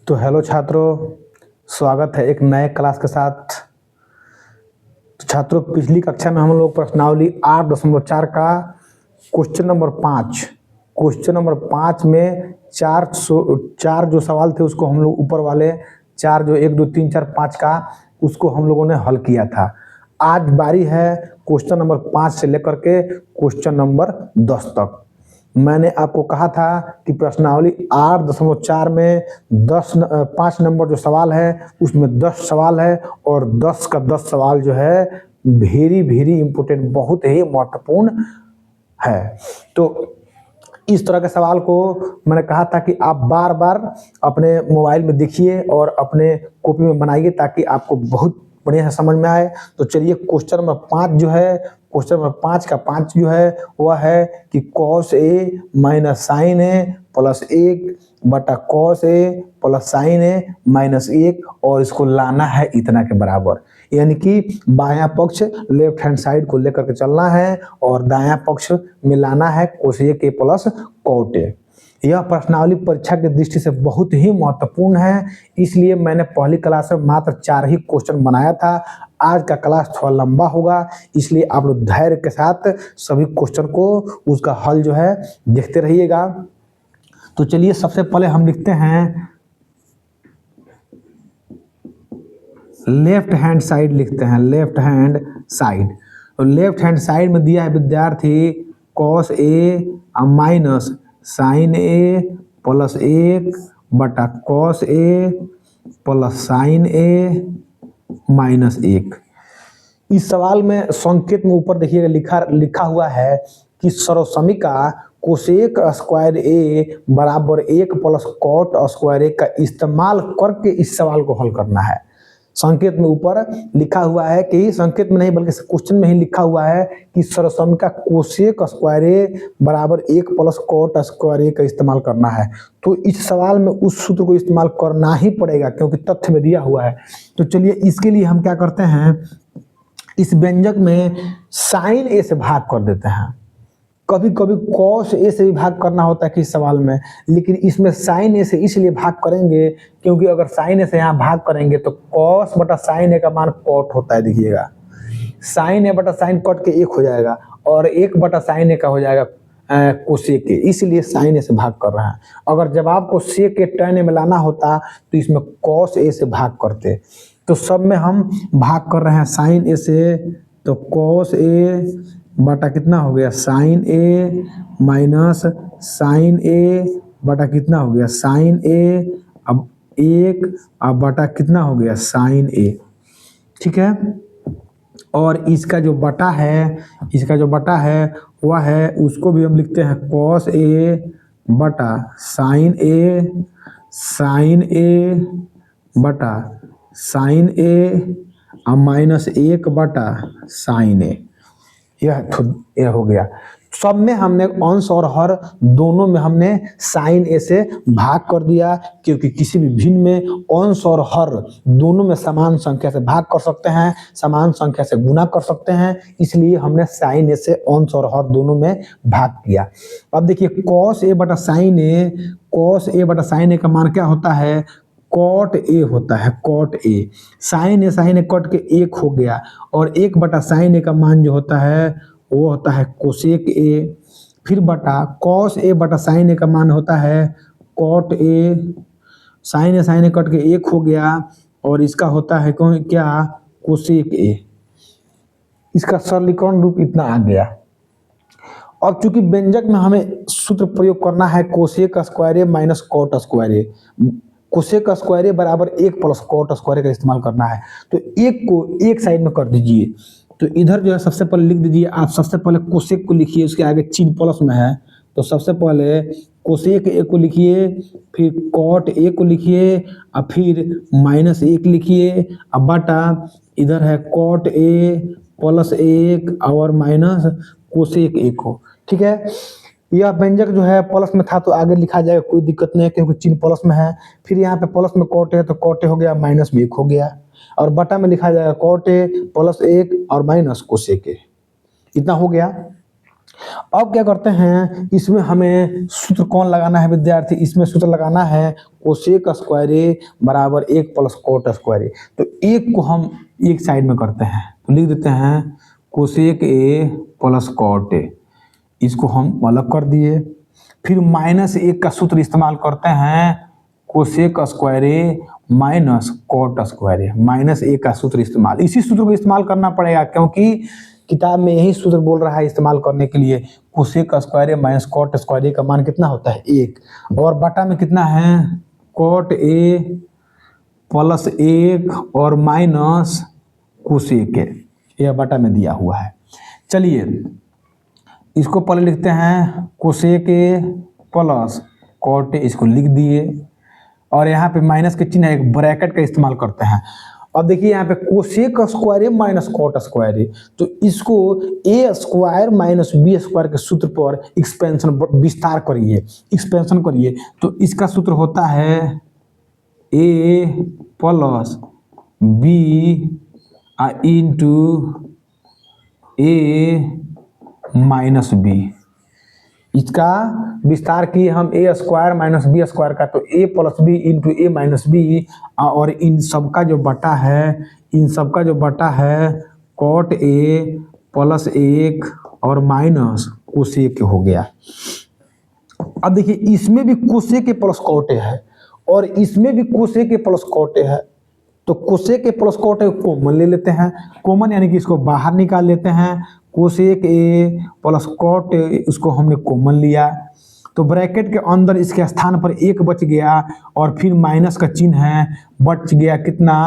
तो हेलो छात्रों, स्वागत है एक नए क्लास के साथ। तो छात्रों, पिछली कक्षा में हम लोग प्रश्नावली 8.4 का क्वेश्चन नंबर 5 में चार जो सवाल थे उसको हम लोग ऊपर वाले चार जो 1 2 3 4 5 का उसको हम लोगों ने हल किया था। आज बारी है क्वेश्चन नंबर 5 से लेकर के क्वेश्चन नंबर 10 तक। मैंने आपको कहा था कि प्रश्नावली 8.4 में 5 नंबर जो सवाल है उसमें 10 सवाल है और 10 का 10 सवाल जो है वेरी इंपॉर्टेंट, बहुत ही महत्वपूर्ण है। तो इस तरह के सवाल को मैंने कहा था कि आप बार बार अपने मोबाइल में देखिए और अपने कॉपी में बनाइए ताकि आपको बहुत बढ़िया से समझ में आए। तो चलिए क्वेश्चन नंबर 5 जो है, क्वेश्चन नंबर 5 का 5 जो है वह है कि cos A minus sine A plus 1 बटा cos A plus sine A minus 1 और इसको लाना है इतना के बराबर। यानी कि बायां पक्ष लेफ्ट हैंड साइड को लेकर के चलना है और दायां पक्ष में लाना है cos A के प्लस cot A। यह प्रश्नावली परीक्षा की दृष्टि से बहुत ही महत्वपूर्ण है, इसलिए मैंने पहली क्लास में मात्र 4 ही क्वेश्चन बनाया था। आज का क्लास थोड़ा लंबा होगा, इसलिए आप लोग धैर्य के साथ सभी क्वेश्चन को उसका हल जो है देखते रहिएगा। तो चलिए सबसे पहले हम लिखते हैं लेफ्ट हैंड साइड, लिखते हैं लेफ्ट हैंड साइड। और लेफ्ट हैंड साइड में दिया है विद्यार्थी cos A minus sine A plus 1 बटा cos A plus sine A minus 1। इस सवाल में संकेत में ऊपर देखिएगा लिखा हुआ है कि सर्वसमीका कोसेक स्क्वायर A बराबर 1 प्लस कॉट स्क्वायर A का इस्तेमाल करके इस सवाल को हल करना है। संकेत में ऊपर लिखा हुआ है कि संकेत में नहीं बल्कि क्वेश्चन में ही लिखा हुआ है कि सर्वसमीका कोसेक स्क्वायर A बराबर 1 प्लस कॉट स्क्वायर A का इस्तेमाल करना है। तो इस सवाल में उस सूत्र को इस्तेमाल करना ही पड़ेगा क्योंकि तथ्य में दिया हुआ है। तो चलिए इसके लिए हम क्या करते हैं, इस व्यंजक में साइन A से भाग कर देते हैं। कभी कभी cos A से भी भाग करना होता है कि इस सवाल में, लेकिन इसमें साइन A से इसलिए भाग करेंगे क्योंकि अगर साइन A से यहाँ भाग करेंगे तो cos बटा साइन A का मान cot होता है। देखिएगा साइन A बटा साइन cot के 1 हो जाएगा और 1 बटा साइन A का हो जाएगा कोसेक के, इसलिए साइन A से भाग कर रहा है। अगर जब आपको सेक के टर्न में लाना होता तो इसमें cos A से भाग करते। तो सब में हम भाग कर रहे हैं साइन A से, तो cos A बटा कितना हो गया sine A minus sine A बटा कितना हो गया साइन A, अब 1 अब बटा कितना हो गया साइन A। ठीक है, और इसका जो बटा है वह है उसको भी हम लिखते हैं cos A बटा साइन A बटा साइन A और माइनस 1 बटा साइन A। यह हो गया। सब में हमने अंश और हर दोनों में हमने साइन A से भाग कर दिया क्योंकि किसी भी भिन्न में अंश और हर दोनों में समान संख्या से भाग कर सकते हैं, समान संख्या से गुना कर सकते हैं, इसलिए हमने साइन A से अंश और हर दोनों में भाग किया। अब देखिए cos A बटा साइन A का मान क्या होता है, cot A होता है, cot A। Sine A cot के 1 हो गया और 1 बटा साइन A का मान जो होता है वो होता है कोसेक A। फिर बटा cos A बटा साइन A का मान होता है cot A। Sine A cot के 1 हो गया और इसका होता है क्या कोसेक A। इसका सरलीकरण रूप इतना आ गया। अब चूंकि व्यंजक में हमें सूत्र प्रयोग करना है cosec square A minus cot square A, cosec square A बराबर 1 प्लस कॉट स्क्वायर A का इस्तेमाल करना है। तो 1 को एक साइड में कर दीजिए। तो इधर जो है सबसे पहले लिख दीजिए, आप सबसे पहले कोसेक को लिखिए, उसके आगे चिन्ह प्लस में है तो सबसे पहले कोसेक A को लिखिए, फिर कॉट A को लिखिए और फिर माइनस 1 लिखिए, अब बटा इधर है कॉट A प्लस 1 और माइनस कोसेक A को। ठीक है, यह व्यंजक जो है प्लस में था तो आगे लिखा जाएगा, कोई दिक्कत नहीं है क्योंकि चिन्ह प्लस में है। फिर यहाँ पे प्लस में कॉट है तो कॉट हो गया माइनस भी 1 हो गया और बटा में लिखा जाएगा कॉट A प्लस 1 और माइनस कोसेक A। इतना हो गया। अब क्या करते हैं, इसमें हमें सूत्र कौन लगाना है विद्यार्थी, इसमें सूत्र लगाना है कोसेक स्क्वायर ए बराबर 1 प्लस कोट स्क्वायर ए। तो एक को हम एक साइड में करते हैं, तो लिख देते हैं cosec A plus cot A, इसको हम अलग कर दिए। फिर -1 का सूत्र इस्तेमाल करते हैं कोसेक स्क्वायर ए माइनस कॉट स्क्वायर ए, -1 का सूत्र इस्तेमाल, इसी सूत्र को इस्तेमाल करना पड़ेगा क्योंकि किताब में यही सूत्र बोल रहा है इस्तेमाल करने के लिए। कोसेक स्क्वायर ए माइनस कॉट स्क्वायर ए का मान कितना होता है 1, और बटा में कितना है कॉट ए प्लस 1 और माइनस कोसेक ए, यह बटा में दिया हुआ है। चलिए इसको पहले लिखते हैं cosec A plus cot A, इसको लिख दिए, और यहाँ पे माइनस के चिन्ह एक ब्रैकेट का इस्तेमाल करते हैं। अब देखिए यहाँ पे कोसेक स्क्वायर ए माइनस कॉट स्क्वायर ए, तो इसको ए स्क्वायर माइनस बी स्क्वायर के सूत्र पर एक्सपेंशन विस्तार करिए, एक्सपेंशन करिए, तो इसका सूत्र होता है ए प्लस बी इंटू ए माइनस बी। इसका विस्तार किए हम ए स्क्वायर माइनस बी स्क्वायर का, तो ए प्लस बी इंटू ए माइनस बी, और इन सब का जो बटा है, इन सब का जो बटा है कॉट ए प्लस 1 और माइनस कोसेक हो गया। अब देखिए इसमें भी कोसेक प्लस कॉट ए है और इसमें भी कोसेक प्लस कॉट ए है, तो cosec plus cot A common ले लेते हैं, कॉमन यानी कि इसको बाहर निकाल लेते हैं। Cosec A plus cot A, उसको हमने कॉमन लिया, तो ब्रैकेट के अंदर इसके स्थान पर 1 बच गया और फिर माइनस का चिन्ह है, बच गया कितना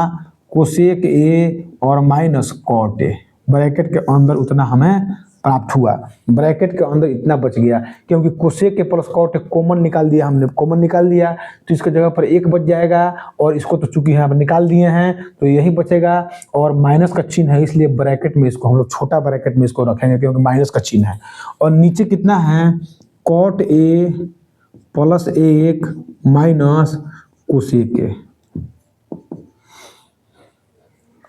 कोसेक ए और माइनस कॉट ए, ब्रैकेट के अंदर उतना हमें प्राप्त हुआ, ब्रैकेट के अंदर इतना बच गया, क्योंकि कोसेक के प्लस कॉट कॉमन निकाल दिया हमने, कॉमन निकाल दिया तो इसके जगह पर 1 बच जाएगा, और इसको तो चूंकि यहाँ पर निकाल दिए हैं तो यही बचेगा, और माइनस का चिन्ह है इसलिए ब्रैकेट में इसको हम लोग छोटा ब्रैकेट में इसको रखेंगे क्योंकि माइनस का चिन्ह है। और नीचे कितना है cot A plus 1 minus cosec A.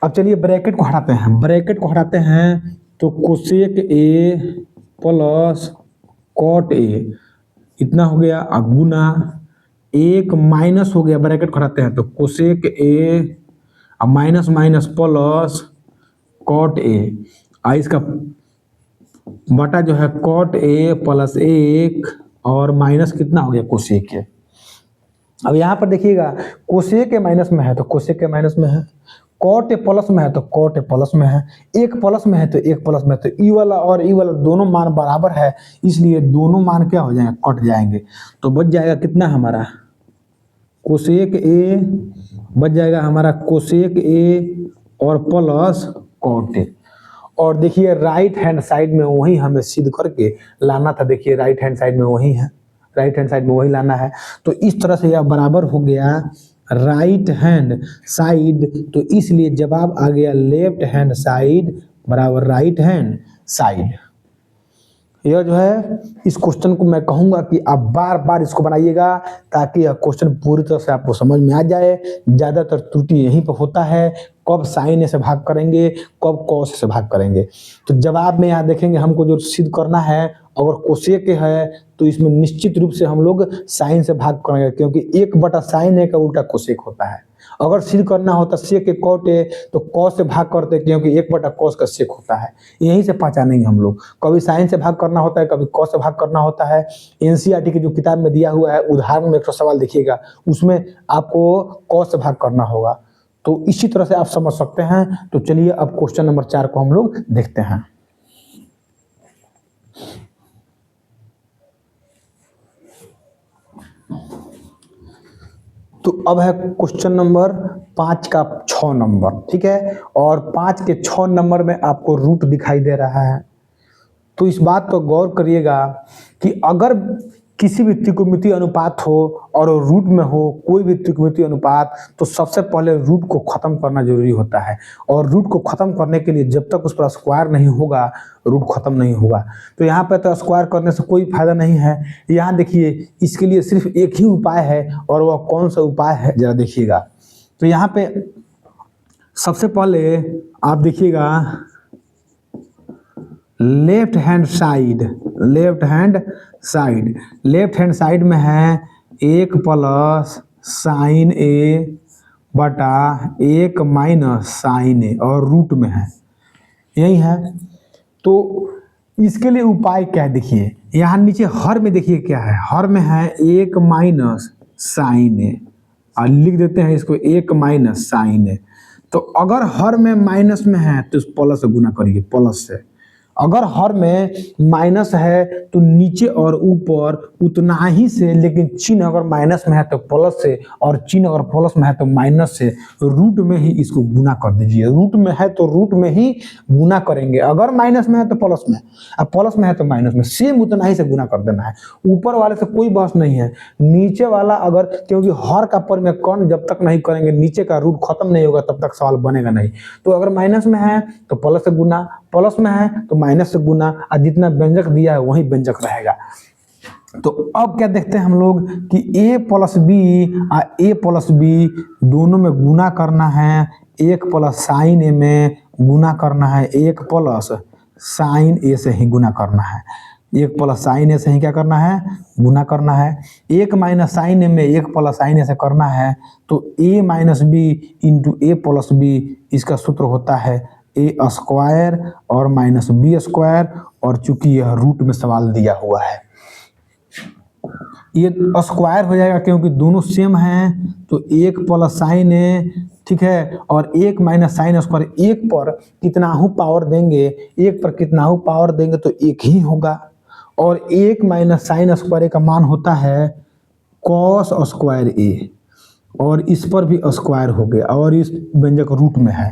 अब चलिए ब्रैकेट को हटाते हैं, ब्रैकेट को हटाते हैं तो cosec A plus cot A इतना हो गया, गुना 1 माइनस हो गया, ब्रैकेट को हटाते हैं तो cosec A minus minus plus cot A, इसका बटा जो है कॉट ए प्लस 1 और माइनस कितना हो गया कोसेक ए। अब यहाँ पर देखिएगा कोसेक ए माइनस में है तो कोसेक ए माइनस में है, कॉट ए प्लस में है तो कॉट ए प्लस में है, 1 प्लस में है तो 1 प्लस में है, तो ई वाला और ई वाला दोनों मान बराबर है, इसलिए दोनों मान क्या हो जाएंगे कट जाएंगे, तो बच जाएगा कितना हमारा कोसेक ए, बच जाएगा हमारा कोसेक ए और प्लस कॉट ए। और देखिए राइट हैंड साइड में वही हमें सिद्ध करके लाना था, देखिए राइट हैंड साइड में वही है, राइट हैंड साइड में वही लाना है, तो इस तरह से यह बराबर हो गया राइट हैंड साइड, तो इसलिए जवाब आ गया लेफ्ट हैंड साइड बराबर राइट हैंड साइड। यह जो है इस क्वेश्चन को मैं कहूँगा कि आप बार बार इसको बनाइएगा ताकि यह क्वेश्चन पूरी तरह से आपको समझ में आ जाए। ज़्यादातर त्रुटि यहीं पर होता है, कब साइन से भाग करेंगे कब कॉस से भाग करेंगे। तो जवाब में यहाँ देखेंगे हमको जो सिद्ध करना है, अगर कोसेक है तो इसमें निश्चित रूप से हम लोग साइन से भाग करेंगे, क्योंकि 1 बटा साइन ए का उल्टा कोसेक होता है। अगर सिद्ध करना होता सेक ए कॉट ए तो कॉस से भाग करते, क्योंकि 1 बटा कॉस का सेक होता है, यहीं से पहचानेंगे हम लोग। कभी साइन से भाग करना होता है, कभी कॉस से भाग करना होता है। एनसीईआरटी की जो किताब में दिया हुआ है उदाहरण में 100 सवाल देखिएगा, उसमें आपको कॉस से भाग करना होगा, तो इसी तरह से आप समझ सकते हैं। तो चलिए अब क्वेश्चन नंबर 4 को हम लोग देखते हैं। तो अब है क्वेश्चन नंबर 5 का 6 नंबर, ठीक है, और 5 के 6 नंबर में आपको रूट दिखाई दे रहा है। तो इस बात पर गौर करिएगा कि अगर किसी भी त्रिकोणमितीय अनुपात हो और रूट में हो कोई भी त्रिकोणमितीय अनुपात, तो सबसे पहले रूट को खत्म करना जरूरी होता है, और रूट को खत्म करने के लिए जब तक उस पर स्क्वायर नहीं होगा रूट खत्म नहीं होगा। तो यहाँ पर तो स्क्वायर करने से कोई फायदा नहीं है। यहाँ देखिए इसके लिए सिर्फ एक ही उपाय है, और वह कौन सा उपाय है जरा देखिएगा। तो यहाँ पे सबसे पहले आप देखिएगा left hand side, left hand side, left hand side में है 1 प्लस साइन ए बटा 1 माइनस साइन ए और रूट में है, यही है। तो इसके लिए उपाय क्या है, देखिए यहाँ नीचे हर में देखिए क्या है, हर में है 1 माइनस साइन ए और लिख देते हैं इसको 1 माइनस साइन ए। तो अगर हर में माइनस में है तो प्लस से गुना करिए, प्लस से। अगर हर में माइनस है तो नीचे और ऊपर उतना ही से, लेकिन चिन्ह अगर माइनस में है तो प्लस से, और चिन्ह अगर प्लस में है तो माइनस से। रूट में ही इसको गुना कर दीजिए, रूट में है तो रूट में ही गुना करेंगे। अगर माइनस में है तो प्लस में, अब प्लस में है तो माइनस में, सेम उतना ही से गुना कर देना है। ऊपर वाले से कोई बहस नहीं है, नीचे वाला अगर, क्योंकि हर का पर में कौन जब तक नहीं करेंगे नीचे का रूट खत्म नहीं होगा तब तक सवाल बनेगा नहीं। तो अगर माइनस में है तो प्लस से गुना, प्लस में है तो माइनस से गुना, और जितना व्यंजक दिया है वही व्यंजक रहेगा। तो अब क्या देखते हैं हम लोग कि a प्लस बी और a प्लस बी दोनों में गुना करना है, 1 प्लस साइन ए में गुना करना है, 1 प्लस साइन ए से ही गुना करना है, 1 प्लस साइन ए से ही क्या करना है, गुना करना है। 1 माइनस साइन ए में 1 प्लस साइन ए से करना है, तो a minus B into A plus B, इसका सूत्र होता है ए स्क्वायर और माइनस बी स्क्वायर, और चूंकि यह रूट में सवाल दिया हुआ है ये स्क्वायर हो जाएगा क्योंकि दोनों सेम हैं। तो 1 प्लस साइन ए, ठीक है, और 1 माइनस साइन स्क्वायर, 1 पर कितना हूँ पावर देंगे, 1 पर कितना हूँ पावर देंगे तो 1 ही होगा, और 1 माइनस साइन स्क्वायर का मान होता है कॉस स्क्वायर ए, और इस पर भी स्क्वायर हो गया, और इस व्यंजक रूट में है।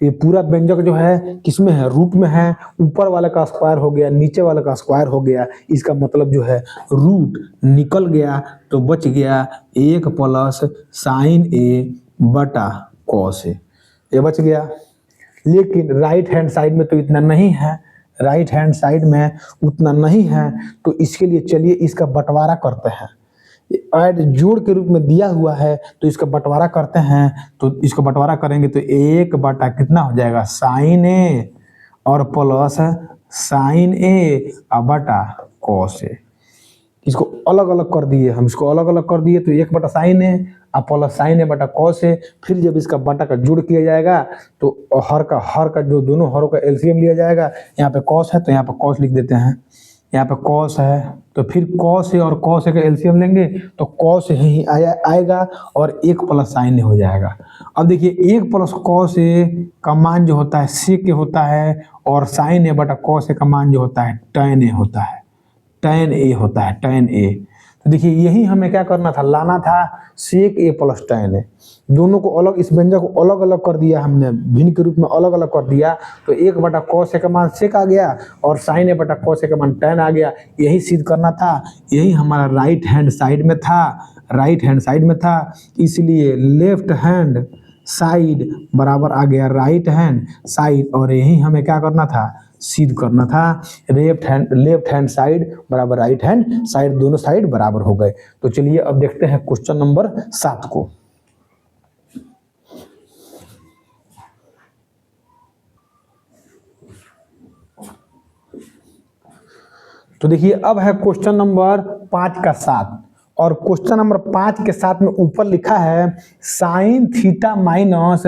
ये पूरा व्यंजक जो है किसमें है, रूट में है। ऊपर वाले का स्क्वायर हो गया, नीचे वाले का स्क्वायर हो गया, इसका मतलब जो है रूट निकल गया, तो बच गया 1 प्लस साइन ए बटा कॉस ए, ये बच गया। लेकिन राइट हैंड साइड में तो इतना नहीं है, राइट हैंड साइड में उतना नहीं है, तो इसके लिए चलिए इसका बंटवारा करते हैं। ऐड जोड़ के रूप में दिया हुआ है तो इसका बंटवारा करते हैं। तो इसको बंटवारा करेंगे तो 1 बटा कितना हो जाएगा, साइन ए और प्लस साइन ए बटा कॉस ए। इसको अलग अलग कर दिए, हम इसको अलग अलग कर दिए, तो 1 बटा साइन ए प्लस साइन ए बटा कॉस ए। फिर जब इसका बटा का जोड़ किया जाएगा तो हर का जो दोनों हरों का एलसीएम लिया जाएगा। यहाँ पे कॉस है तो यहाँ पे कॉस लिख देते हैं, यहाँ पे कॉस है तो फिर कॉस ए और कॉस ए का एलसीएम लेंगे तो कॉस ए ही आएगा, और 1 प्लस साइन ए हो जाएगा। अब देखिए 1 प्लस कॉस ए का मान जो होता है सेक ए होता है, और साइन ए बटा कॉस ए का मान जो होता है टैन ए होता है, टैन ए होता है, टैन ए। तो देखिए यही हमें क्या करना था, लाना था सेक ए प्लस टैन ए। दोनों को अलग, इस व्यंजक को अलग अलग कर दिया हमने, भिन्न के रूप में अलग अलग कर दिया। तो 1 बटा कॉस ए का मान सेक आ गया, और साइन ए बटा कॉस ए का मान टैन आ गया। यही सिद्ध करना था, यही हमारा राइट हैंड साइड में था, राइट हैंड साइड में था, इसलिए लेफ्ट हैंड साइड बराबर आ गया राइट हैंड साइड, और यही हमें क्या करना था, सिद्ध करना था। लेफ्ट हैंड साइड बराबर राइट हैंड साइड, दोनों साइड बराबर हो गए। तो चलिए अब देखते हैं क्वेश्चन नंबर 7 को। तो देखिए अब है क्वेश्चन नंबर 5 का 7, और क्वेश्चन नंबर 5 के साथ में ऊपर लिखा है साइन थीटा माइनस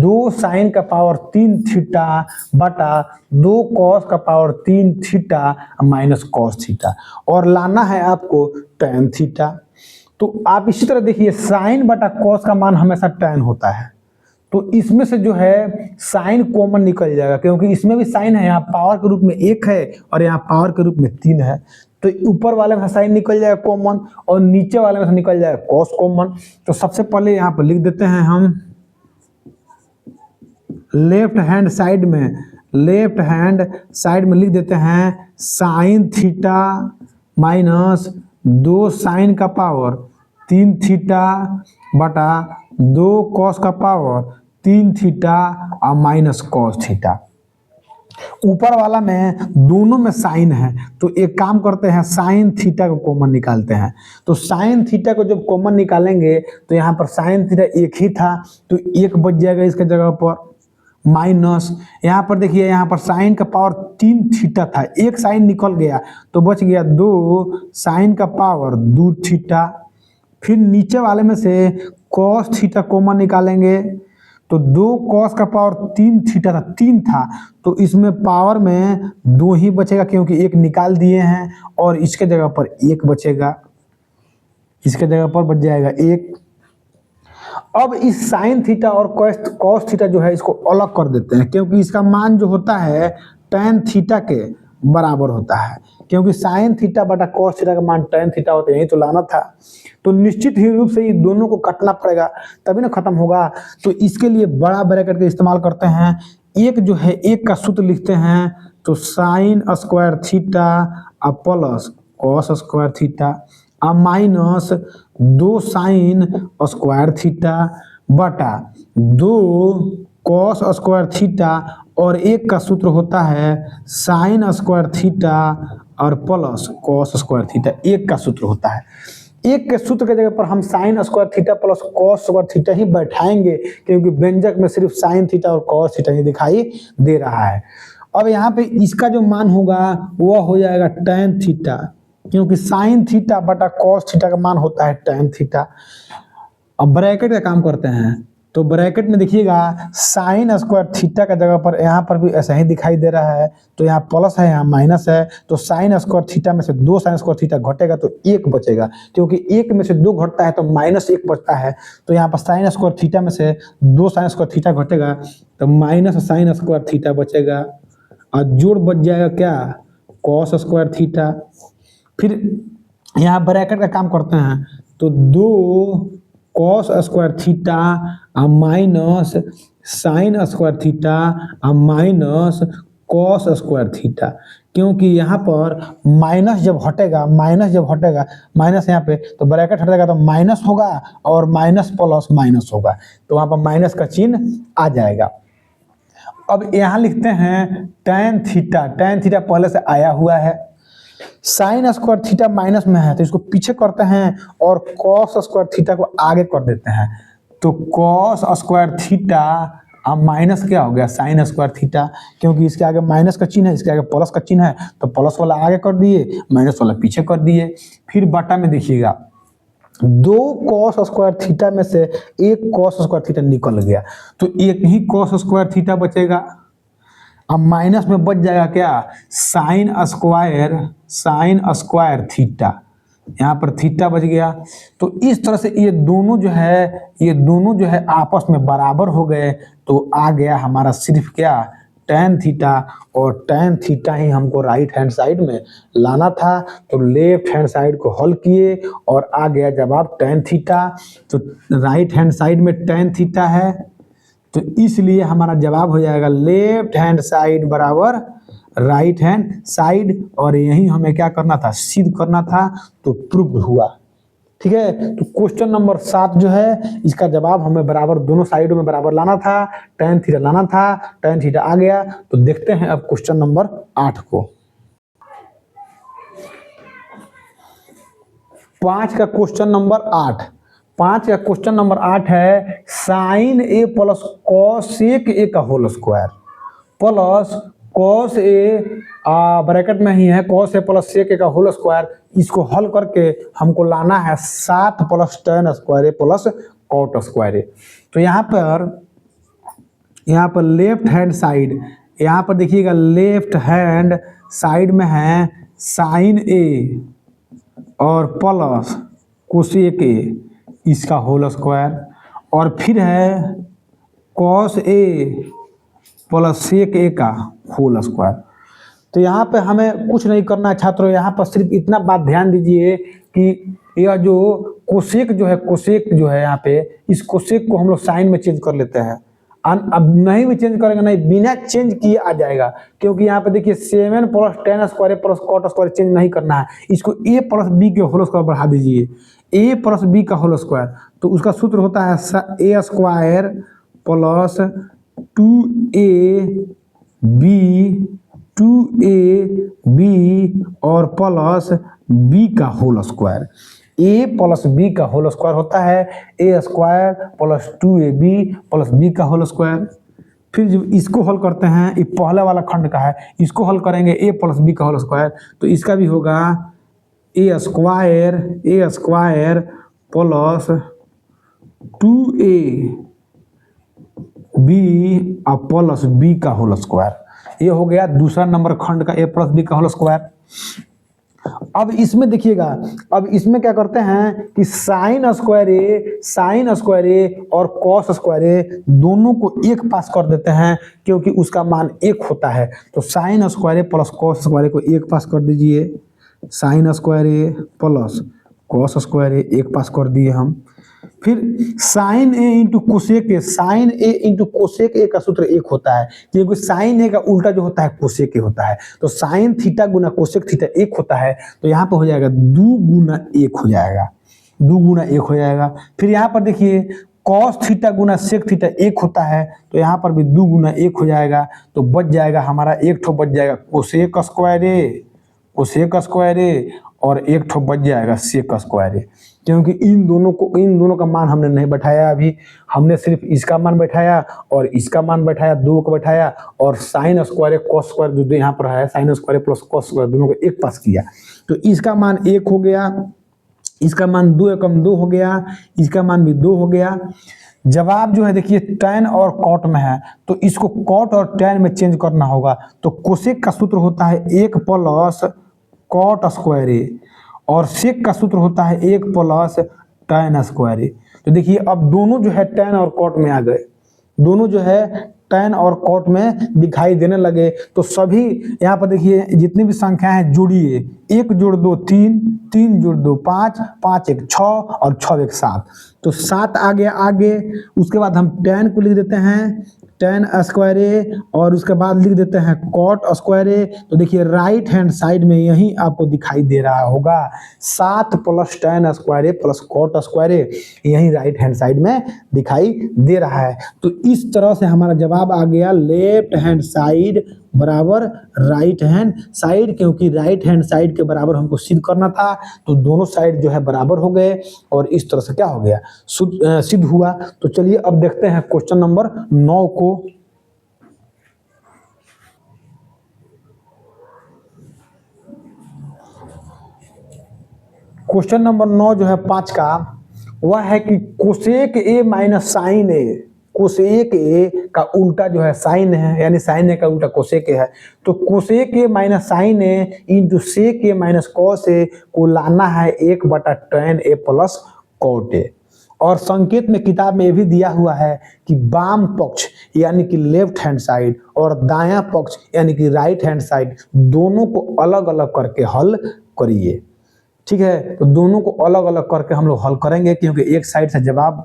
2 साइन का पावर 3 थीटा बटा 2 कॉस का power 3 theta minus cos theta, और लाना है आपको टैन थीटा। तो आप इसी तरह देखिए साइन बटा कॉस का मान हमेशा टैन होता है, तो इसमें से जो है साइन कॉमन निकल जाएगा, क्योंकि इसमें भी साइन है, यहाँ पावर के रूप में 1 है और यहाँ पावर के रूप में 3 है। तो ऊपर वाले में साइन निकल जाएगा कॉमन, और नीचे वाले में से निकल जाएगा कॉस कॉमन। तो सबसे पहले यहाँ पर लिख देते हैं हम लेफ्ट हैंड साइड में लिख देते हैं साइन थीटा माइनस 2 साइन का पावर 3 थीटा बटा 2 कॉस का पावर 3 थीटा और माइनस कॉस थीटा। ऊपर वाला में दोनों में साइन है, तो एक काम करते हैं साइन थीटा को कॉमन निकालते हैं। तो साइन थीटा को जब कॉमन निकालेंगे तो यहाँ पर साइन थीटा 1 ही था, तो 1 बच जाएगा इसके जगह पर, माइनस, यहाँ पर देखिए यहाँ पर साइन का पावर 3 थीटा था, एक साइन निकल गया तो बच गया 2 साइन का पावर 2 थीटा। फिर नीचे वाले में से कॉस थीटा कॉमन निकालेंगे तो 2 कॉस का पावर 3 थीटा था, 3 था तो इसमें पावर में 2 ही बचेगा क्योंकि एक निकाल दिए हैं और इसके जगह पर 1 बचेगा, इसके जगह पर बच जाएगा 1। अब इस साइन थीटा और कॉस थीटा जो है इसको अलग कर देते हैं क्योंकि इसका मान जो होता है tan थीटा के बराबर होता है, क्योंकि साइन थीटा बटा कॉस थीटा का मान tan थीटा होता है, यही तो लाना था। तो निश्चित ही रूप से ये दोनों को काटना पड़ेगा तभी ना खत्म होगा। तो इसके लिए बड़ा ब्रैकेट का इस्तेमाल करते हैं। एक जो है एक का सूत्र लिखते हैं तो sine square theta plus cos square theta minus 2 sign square theta बटा 2 कॉस स्क्वायर थीटा और एक का सूत्र होता है साइन स्क्वायर थीटा और प्लस कॉस स्क्वायर थीटा, एक का सूत्र होता है। एक के सूत्र के जगह पर हम sine square theta plus cos square theta ही बैठाएंगे क्योंकि व्यंजक में सिर्फ साइन थीटा और कॉस थीटा ही दिखाई दे रहा है। अब यहाँ पे इसका जो मान होगा वह हो जाएगा tan थीटा, क्योंकि साइन थीटा बटा कॉस थीटा का मान होता है tan थीटा। अब ब्रैकेट का काम करते हैं तो ब्रैकेट में देखिएगा साइन स्क्वायर थीटा का जगह पर यहाँ पर भी ऐसा ही दिखाई दे रहा है, तो यहाँ प्लस है यहाँ माइनस है, तो साइन स्क्वायर थीटा में से 2 साइन स्क्वायर थीटा घटेगा तो 1 बचेगा, क्योंकि 1 में से 2 घटता है तो -1 बचता है। तो यहाँ पर साइन स्क्वायर थीटा में से 2 साइन स्क्वायर थीटा घटेगा तो माइनस साइन स्क्वायर थीटा बचेगा और जोड़ बच जाएगा क्या, कॉस स्क्वायर थीटा। फिर यहाँ ब्रैकेट का काम करते हैं तो 2 cos square theta minus sign square theta minus cos square theta, क्योंकि यहाँ पर माइनस जब हटेगा माइनस यहाँ पे तो ब्रैकेट हटेगा तो माइनस होगा और माइनस प्लस माइनस होगा तो वहाँ पर माइनस का चिन्ह आ जाएगा। अब यहाँ लिखते हैं tan थीटा पहले से आया हुआ है, साइन स्क्वायर थीटा माइनस में है तो इसको पीछे करते हैं और कॉस स्क्वायर थीटा को आगे कर देते हैं, तो कॉस स्क्वायर थीटा अब माइनस क्या हो गया साइन स्क्वायर थीटा, क्योंकि इसके आगे माइनस का चिन्ह है इसके आगे प्लस का चिन्ह है तो प्लस वाला आगे कर दिए माइनस वाला पीछे कर दिए। फिर बटा में देखिएगा 2 कॉस स्क्वायर थीटा में से 1 कॉस स्क्वायर थीटा निकल गया तो एक ही कॉस स्क्वायर थीटा बचेगा। अब माइनस में बच जाएगा क्या, साइन स्क्वायर थीटा, यहाँ पर थीटा बच गया। तो इस तरह से ये दोनों जो है आपस में बराबर हो गए तो आ गया हमारा सिर्फ क्या tan थीटा, और tan थीटा ही हमको राइट हैंड साइड में लाना था तो लेफ्ट हैंड साइड को हल किए और आ गया जवाब tan थीटा। तो राइट हैंड साइड में tan थीटा है तो इसलिए हमारा जवाब हो जाएगा लेफ्ट हैंड साइड बराबर राइट हैंड साइड, और यही हमें क्या करना था सिद्ध करना था तो प्रूव हुआ। ठीक है, तो क्वेश्चन नंबर 7 जो है इसका जवाब हमें बराबर दोनों साइडों में बराबर लाना था, tan थीटा लाना था, tan थीटा आ गया। तो देखते हैं अब क्वेश्चन नंबर 8 को। 5 का क्वेश्चन नंबर 8 है sine A plus cosec A का whole square plus cos A bracket में ही है कॉस ए प्लस सेक ए का होल स्क्वायर, इसको हल करके हमको लाना है 7 plus tan square A plus cot square ए। तो यहाँ पर लेफ्ट हैंड साइड, यहाँ पर देखिएगा लेफ्ट हैंड साइड में है साइन ए और प्लस कोसेक ए इसका होल स्क्वायर, और फिर है कॉस ए प्लस सेक ए का होल स्क्वायर। तो यहाँ पे हमें कुछ नहीं करना है छात्रों, यहाँ पर सिर्फ इतना बात ध्यान दीजिए कि यह जो कोसेक जो है यहाँ पे इस कोसेक को हम लोग साइन में चेंज कर लेते हैं। अब नहीं भी चेंज करेंगे नहीं, बिना चेंज किए आ जाएगा, क्योंकि यहाँ पे देखिए 7 plus tan square plus cot square change नहीं करना है, इसको a प्लस बी के होल स्क्वायर बढ़ा दीजिए, a प्लस बी का होल स्क्वायर, तो उसका सूत्र होता है a स्क्वायर प्लस 2ab और प्लस b का whole square. a plus b का होल स्क्वायर होता है a square plus 2ab plus b का होल स्क्वायर। फिर जब इसको हल करते हैं, ये पहला वाला खंड का है, इसको हल करेंगे a प्लस बी का होल स्क्वायर, तो इसका भी होगा A square plus 2a B plus B का होल स्क्वायर। ये हो गया दूसरा नंबर खंड का a प्लस बी का होल स्क्वायर। अब इसमें देखिएगा, अब इसमें क्या करते हैं कि साइन स्क्वायर ए और कॉस स्क्वायर ए दोनों को एक पास कर देते हैं, क्योंकि उसका मान एक होता है। तो sine square A plus cos square A को एक पास कर दीजिए, sine square A plus cos square A एक पास कर दिए हम। फिर sine A into cosec A का सूत्र एक होता है, क्योंकि साइन ए का उल्टा जो होता है कोसेक ए होता है। तो साइन थीटा गुना कोसेक थीटा एक होता है, तो यहाँ पर हो जाएगा 2 गुना 1 हो जाएगा, 2 गुना 1 हो जाएगा। फिर यहाँ पर देखिए कॉस थीटा गुना सेक थीटा एक होता है, तो यहाँ पर भी 2 गुना 1 हो जाएगा। तो बच जाएगा हमारा एक ठो बच जाएगा कोसेक स्क्वायर ए और एक ठो बच जाएगा सेक स्क्वायर ए, क्योंकि इन दोनों का मान हमने नहीं बैठाया, अभी हमने सिर्फ इसका मान बैठाया और इसका मान बैठाया, 2 को बैठाया, और साइन स्क्वायर ए कॉस स्क्वायर जो यहाँ पर है sine square plus cos square दोनों को एक पास किया। तो इसका मान 1 हो गया, इसका मान 2 एकम 2 हो गया, इसका मान भी 2 हो गया। जवाब जो है देखिए tan और cot में है, तो इसको cot और tan में चेंज करना होगा। तो कोसेक का सूत्र होता है 1 प्लस कॉट स्क्वायर ए और सेक का सूत्र होता है 1 प्लस tan स्क्वायर ए। तो देखिए अब दोनों जो है tan और cot में आ गए, दोनों जो है tan और cot में दिखाई देने लगे। तो सभी यहाँ पर देखिए जितनी भी संख्याएं हैं जोड़िए, 1 जोड़ 2 3, 3 जोड़ 2 5, 5 1 6 और 6 1 7। तो 7 आ गया आगे। उसके बाद हम tan को लिख देते हैं tan स्क्वायर ए और उसके बाद लिख देते हैं cot स्क्वायर ए। तो देखिए राइट हैंड साइड में यही आपको दिखाई दे रहा होगा 7 plus tan square A plus cot square ए, यही राइट हैंड साइड में दिखाई दे रहा है। तो इस तरह से हमारा जवाब आ गया लेफ्ट हैंड साइड बराबर राइट हैंड साइड, क्योंकि राइट हैंड साइड के बराबर हमको सिद्ध करना था। तो दोनों साइड जो है बराबर हो गए और इस तरह से क्या हो गया सिद्ध हुआ। तो चलिए अब देखते हैं क्वेश्चन नंबर 9 को। क्वेश्चन नंबर 9 जो है 5 का, वह है कि cosec A minus sine A, cosec A का उल्टा जो है साइन है, यानी साइन ए का उल्टा कोसेक ए है। तो cosec A minus sine A into sec A minus cos A को लाना है 1/tan ए प्लस कॉट ए। और संकेत में किताब में ये भी दिया हुआ है कि बाम पक्ष यानी कि लेफ्ट हैंड साइड और दायां पक्ष यानी कि राइट हैंड साइड दोनों को अलग अलग करके हल करिए। ठीक है, तो दोनों को अलग अलग करके हम लोग हल करेंगे, क्योंकि एक साइड से जवाब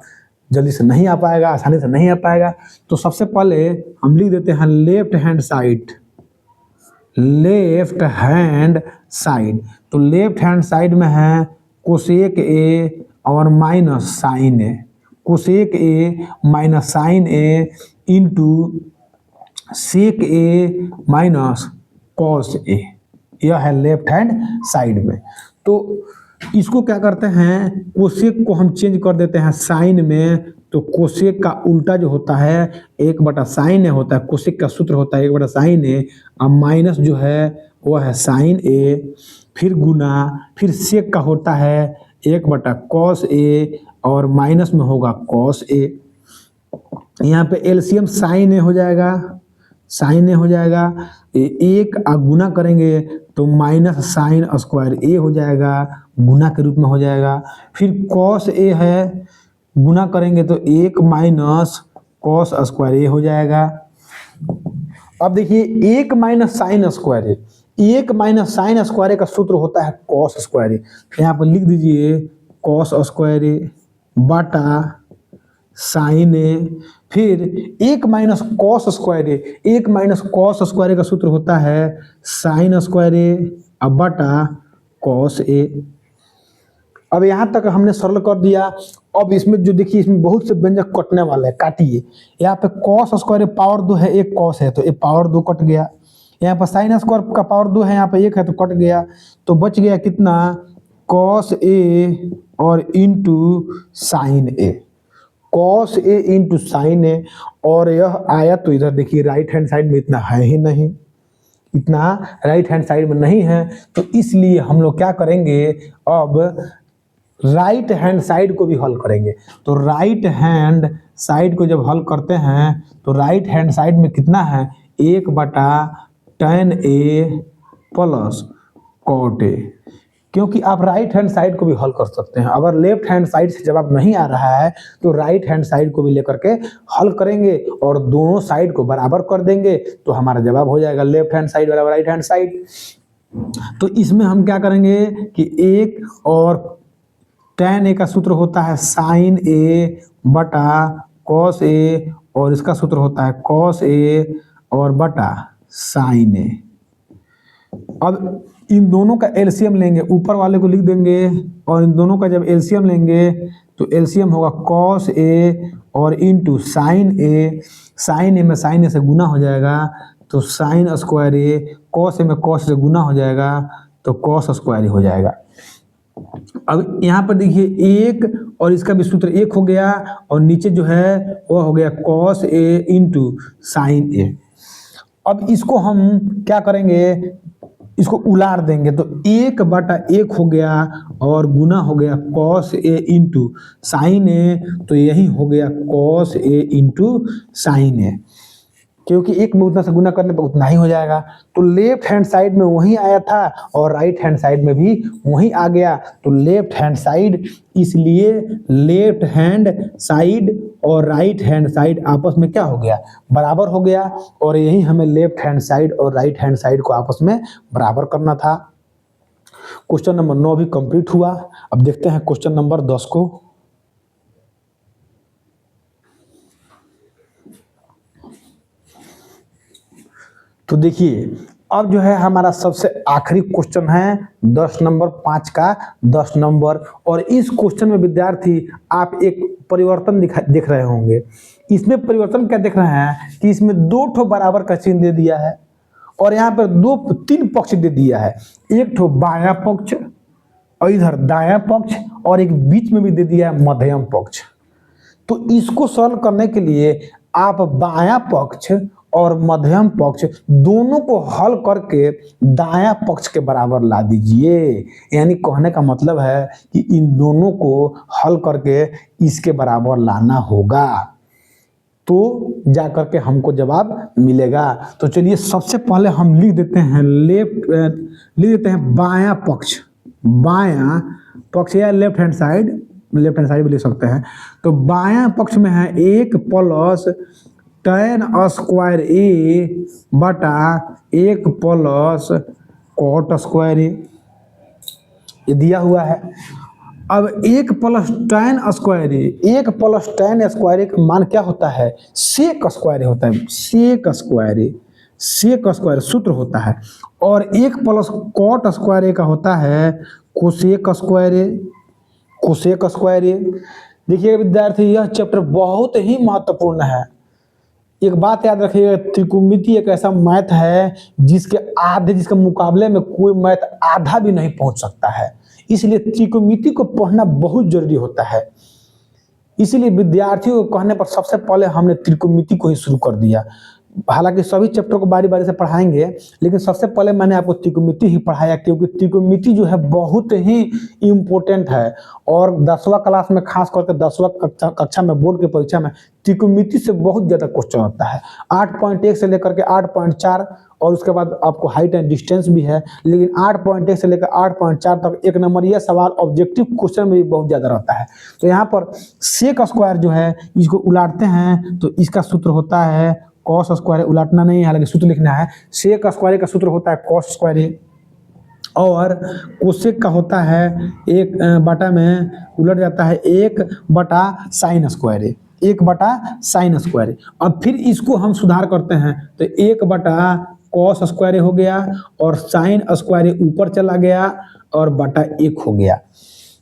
जल्दी से नहीं आ पाएगा, आसानी से नहीं आ पाएगा। तो सबसे पहले हम लिख देते हैं लेफ्ट हैंड साइड। तो लेफ्ट हैंड साइड में है कोसेक ए और minus sine A, cosec A minus sine A into sec A minus cos A, यह है लेफ्ट हैंड साइड में। तो इसको क्या करते हैं, कोसेक को हम चेंज कर देते हैं साइन में। तो कोसेक का उल्टा जो होता है 1/sin ए होता है, कोसेक का सूत्र होता है 1/sin ए, और माइनस जो है वह है साइन ए, फिर गुना, फिर सेक का होता है 1/cos ए और माइनस में होगा cos ए। यहाँ पे एलसीएम साइन ए हो जाएगा, साइन ए हो जाएगा, एक गुना करेंगे तो माइनस साइन स्क्वायर ए हो जाएगा, गुना के रूप में हो जाएगा। फिर cos ए है, गुना करेंगे तो 1 माइनस cos स्क्वायर ए हो जाएगा। अब देखिए 1 माइनस साइन स्क्वायर ए, 1 माइनस साइन स्क्वायर ए का सूत्र होता है cos स्क्वायर ए। यहाँ पर लिख दीजिए cos स्क्वायर ए बटा साइन ए, फिर 1 माइनस कॉस स्क्वायर ए, 1 माइनस कॉस स्क्वायर ए का सूत्र होता है साइन स्क्वायर ए बटा कॉस ए। अब यहाँ तक हमने सरल कर दिया। अब इसमें जो देखिए इसमें बहुत से व्यंजक कटने वाले हैं, काटिए। यहाँ पे कॉस स्क्वायर पावर 2 है, एक कॉस है तो ये पावर 2 कट गया। यहाँ पर साइन स्क्वायर का पावर 2 है, यहाँ पे 1 है तो कट गया। तो बच गया कितना, कॉस ए और into sine A. Cos A into sine ए, और यह आया तो इधर देखिए राइट हैंड साइड में इतना है ही नहीं, इतना राइट हैंड साइड में नहीं है, तो इसलिए हम लोग क्या करेंगे, अब राइट हैंड साइड को भी हल करेंगे। तो राइट हैंड साइड को जब हल करते हैं तो राइट हैंड साइड में कितना है, 1/tan a plus cot a, क्योंकि आप राइट हैंड साइड को भी हल कर सकते हैं। अगर लेफ्ट हैंड साइड से जवाब नहीं आ रहा है तो राइट हैंड साइड को भी लेकर के हल करेंगे और दोनों साइड को बराबर कर देंगे तो हमारा जवाब हो जाएगा लेफ्ट हैंड साइड बराबर राइट हैंड साइड। तो इसमें हम क्या करेंगे कि 1 और tan a का सूत्र होता है sin a बटा cos a, और इसका सूत्र होता है cos a और बटा sin a। अब इन दोनों का एलसीएम लेंगे, ऊपर वाले को लिख देंगे, और इन दोनों का जब एलसीएम लेंगे तो एलसीएम होगा cos a और into sin a। sin a में sin a से गुना हो जाएगा तो sin square a, cos a में cos से गुना हो जाएगा तो cos स्क्वायर हो जाएगा। अब यहाँ पर देखिए 1 और इसका भी सूत्र 1 हो गया, और नीचे जो है वो हो गया cos a into sin a। अब इसको हम क्या करेंगे, इसको उलार देंगे तो 1/1 हो गया और गुना हो गया cos a into sin a, तो यही हो गया cos a into sin a, क्योंकि एक में उतना से गुना करने पर उतना ही हो जाएगा। तो लेफ्ट हैंड साइड में वही आया था और राइट हैंड साइड में भी वही आ गया, तो लेफ्ट हैंड साइड, इसलिए लेफ्ट हैंड साइड और राइट हैंड साइड आपस में क्या हो गया, बराबर हो गया, और यही हमें लेफ्ट हैंड साइड और राइट हैंड साइड को आपस में बराबर करना था। क्वेश्चन नंबर 9 भी कंप्लीट हुआ। अब देखते हैं क्वेश्चन नंबर 10 को। तो देखिए अब जो है हमारा सबसे आखिरी क्वेश्चन है 10 नंबर 5 का 10 नंबर, और इस क्वेश्चन में विद्यार्थी आप एक परिवर्तन देख रहे होंगे। इसमें परिवर्तन क्या देख रहे हैं कि इसमें 2 ठो बराबर का चिन्ह दे दिया है और यहाँ पर 3 पक्ष दे दिया है, एक ठो बायां पक्ष और इधर दायां पक्ष, और एक बीच में भी दे दिया है मध्यम पक्ष। तो इसको सॉल्व करने के लिए आप बायां पक्ष और मध्यम पक्ष दोनों को हल करके दायां पक्ष के बराबर ला दीजिए। यानी कहने का मतलब है कि इन दोनों को हल करके इसके बराबर लाना होगा, तो जा करके हमको जवाब मिलेगा। तो चलिए सबसे पहले हम लिख देते हैं बायां पक्ष या लेफ्ट हैंड साइड भी लिख सकते हैं। तो बायां पक्ष में है 1 प्लस tan स्क्वायर ए बटा 1 प्लस cot स्क्वायर ए, ये दिया हुआ है। अब 1 प्लस tan स्क्वायर ए, 1 प्लस tan स्क्वायर ए का मान क्या होता है, सेक स्क्वायर होता है, सेक स्क्वायर सूत्र होता है, और 1 प्लस cot स्क्वायर ए का होता है कोसेक स्क्वायर ए। देखिए विद्यार्थी यह चैप्टर बहुत ही महत्वपूर्ण है। एक बात याद रखिएगा, त्रिकोणमिति एक ऐसा मैथ है जिसके मुकाबले में कोई मैथ आधा भी नहीं पहुंच सकता है, इसलिए त्रिकोणमिति को पढ़ना बहुत जरूरी होता है। इसीलिए विद्यार्थियों को कहने पर सबसे पहले हमने त्रिकोणमिति को ही शुरू कर दिया। हालांकि सभी चैप्टर को बारी बारी से पढ़ाएंगे, लेकिन सबसे पहले मैंने आपको त्रिकोणमिति ही पढ़ाया, क्योंकि त्रिकोणमिति जो है बहुत ही इम्पोर्टेंट है। और 10वां क्लास में, खास करके 10वां कक्षा में, बोर्ड की परीक्षा में त्रिकोणमिति से बहुत ज़्यादा क्वेश्चन आता है। 8.1 से लेकर के 8.4, और उसके बाद आपको हाइट एंड डिस्टेंस भी है, लेकिन 8.1 से लेकर 8.4 तक 1 नंबर यह सवाल ऑब्जेक्टिव क्वेश्चन में भी बहुत ज़्यादा रहता है। तो यहाँ पर सेक स्क्वायर जो है इसको उलाटते हैं तो इसका सूत्र होता है कॉस स्क्वायर, उलाटना नहीं है हालांकि सूत्र लिखना है। सेक स्क्वायर का सूत्र होता है कॉस स्क्वायर, और कोसेक का होता है 1 बटा में उलट जाता है 1 बटा साइन स्क्वायर, 1 बटा साइन स्क्वायर। अब फिर इसको हम सुधार करते हैं तो 1 बटा कॉस स्क्वायर हो गया, और साइन स्क्वायर ऊपर चला गया और बटा 1 हो गया।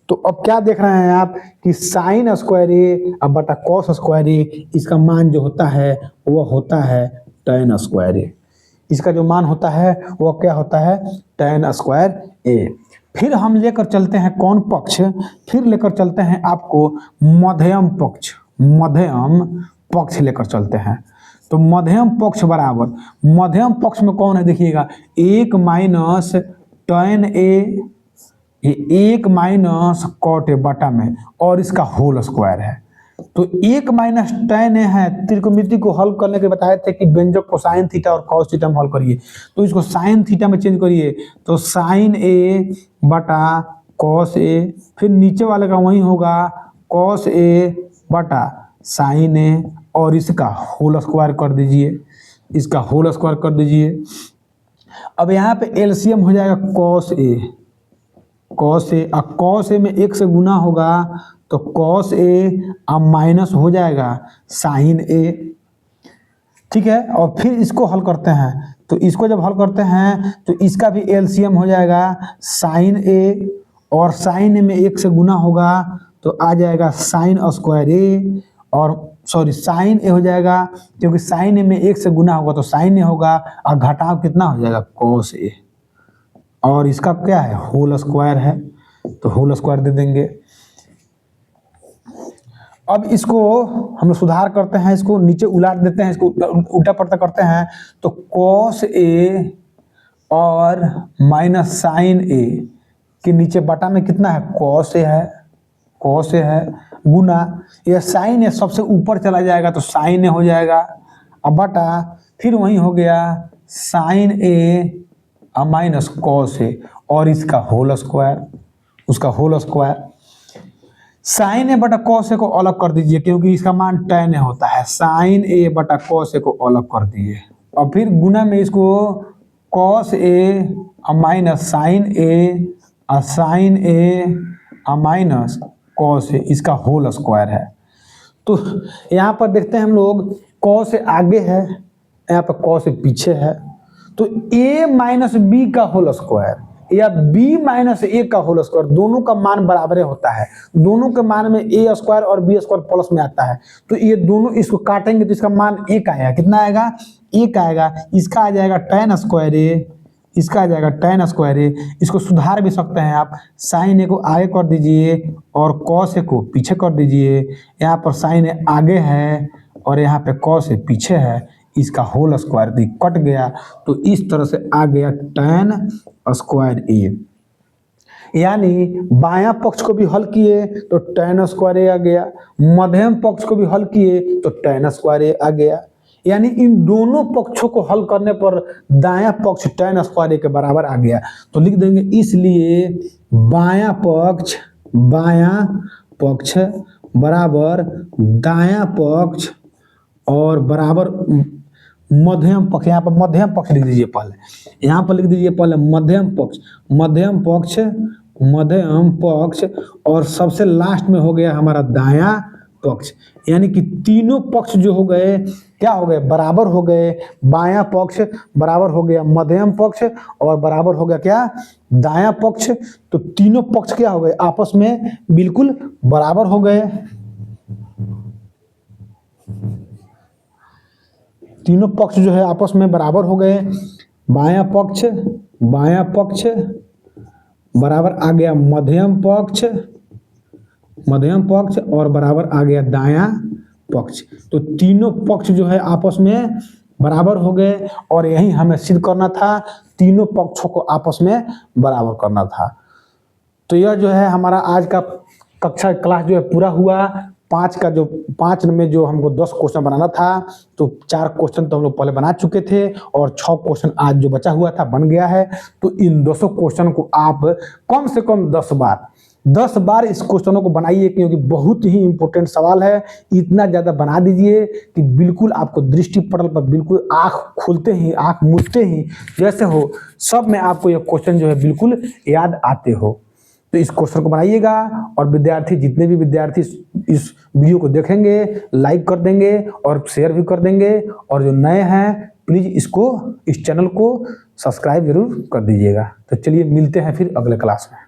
तो अब क्या देख रहे हैं आप कि साइन स्क्वायर ए अब बटा कॉस स्क्वायर ए, इसका मान जो होता है वह होता है tan स्क्वायर ए। इसका जो मान होता है वह क्या होता है, tan स्क्वायर ए। फिर हम लेकर चलते हैं कौन पक्ष, फिर लेकर चलते हैं आपको मध्यम पक्ष। मध्यम पक्ष लेकर चलते हैं। तो मध्यम पक्ष बराबर, मध्यम पक्ष में कौन है देखिएगा, 1 माइनस tan A, ये 1 माइनस cot A बटा में और इसका होल स्क्वायर है। तो 1 माइनस tan A है, त्रिकोणमिति को हल करने के बताए थे कि व्यंजक को साइन थीटा और कॉस थीटा में हल करिए, तो इसको साइन थीटा में चेंज करिए, तो साइन A बटा कॉस A, फिर नीचे वाले का वही होगा कॉस A बटा साइन A और इसका होल स्क्वायर कर दीजिए, इसका होल स्क्वायर कर दीजिए। अब यहाँ पे एलसीएम हो जाएगा कॉस A, कॉस A, और कॉस A में 1 से गुना होगा तो कॉस A अब माइनस हो जाएगा साइन A, ठीक है। और फिर इसको हल करते हैं, तो इसको जब हल करते हैं तो इसका भी एलसीएम हो जाएगा साइन A, और साइन A में 1 से गुना होगा तो आ जाएगा साइन स्क्वायर A, और सॉरी साइन A हो जाएगा, क्योंकि साइन A में 1 से गुना होगा तो साइन A होगा, और घटाव कितना हो जाएगा कॉस A, और इसका क्या है होल स्क्वायर है, तो होल स्क्वायर दे देंगे। अब इसको हम लोग सुधार करते हैं, इसको नीचे उलाट देते हैं, इसको उल्टा पलटा करते हैं, तो कॉस A और माइनस साइन A के नीचे बटा में कितना है कॉस A है, कॉस A है, गुना ये साइन A सबसे ऊपर चला जाएगा तो साइन A हो जाएगा, अब बटा फिर वही हो गया sine A minus cos A और इसका होल स्क्वायर, उसका होल स्क्वायर। साइन A बटा कॉस A को अलग कर दीजिए, क्योंकि इसका मान tan A होता है, साइन A बटा कॉस A को अलग कर दिए, और फिर गुना में इसको cos A minus sine A और sine A minus cos A, इसका होल स्क्वायर है। तो यहाँ पर देखते हैं हम लोग कॉस A आगे है, यहाँ पर कॉस A पीछे है, तो A माइनस बी का होल स्क्वायर या b माइनस ए का होल स्क्वायर, दोनों का मान बराबर होता है, दोनों के मान में a स्क्वायर और b स्क्वायर प्लस में आता है, तो ये दोनों इसको काटेंगे तो इसका मान 1 आएगा, कितना आएगा 1 आएगा, इसका आ जाएगा tan स्क्वायर a, इसका आ जाएगा tan स्क्वायर a। इसको सुधार भी सकते हैं आप, साइन a को आगे कर दीजिए और कॉस a को पीछे कर दीजिए, यहाँ पर साइन a आगे है और यहाँ पे कॉस a पीछे है, इसका होल स्क्वायर भी कट गया, तो इस तरह से आ गया tan स्क्वायर a। यानी बायां पक्ष को भी हल किए तो tan स्क्वायर a आ गया, मध्यम पक्ष को भी हल किए तो tan स्क्वायर a आ गया, यानी इन दोनों पक्षों को हल करने पर दायां पक्ष tan स्क्वायर a के बराबर आ गया। तो लिख देंगे इसलिए बायां पक्ष बराबर दायां पक्ष और बराबर मध्यम पक्ष, यहाँ पर मध्यम पक्ष लिख दीजिए पहले, यहाँ पर लिख दीजिए पहले मध्यम पक्ष और सबसे लास्ट में हो गया हमारा दायां पक्ष, यानी कि तीनों पक्ष जो हो गए क्या हो गए बराबर हो गए, बायां पक्ष बराबर हो गया मध्यम पक्ष और बराबर हो गया क्या दायां पक्ष, तो तीनों पक्ष क्या हो गए आपस में बिल्कुल बराबर हो गए, तीनों पक्ष जो है आपस में बराबर हो गए, बायां पक्ष बराबर आ गया मध्यम पक्ष और बराबर आ गया दायां पक्ष, तो तीनों पक्ष जो है आपस में बराबर हो गए और यही हमें सिद्ध करना था, तीनों पक्षों को आपस में बराबर करना था। तो यह जो है हमारा आज का कक्षा क्लास जो है पूरा हुआ। 5 में जो हमको 10 क्वेश्चन बनाना था, तो 4 क्वेश्चन तो हम लोग पहले बना चुके थे और 6 क्वेश्चन आज जो बचा हुआ था बन गया है। तो इन 200 क्वेश्चन को आप कम से कम 10 बार इस क्वेश्चनों को बनाइए, क्योंकि बहुत ही इंपॉर्टेंट सवाल है। इतना ज़्यादा बना दीजिए कि बिल्कुल आपको दृष्टि पटल पर बिल्कुल आँख खोलते ही आँख मूंदते ही जैसे हो, सब में आपको ये क्वेश्चन जो है बिल्कुल याद आते हो। तो इस क्वेश्चन को बनाइएगा और विद्यार्थी जितने भी विद्यार्थी इस वीडियो को देखेंगे लाइक कर देंगे और शेयर भी कर देंगे, और जो नए हैं प्लीज़ इस चैनल को सब्सक्राइब जरूर कर दीजिएगा। तो चलिए मिलते हैं फिर अगले क्लास में।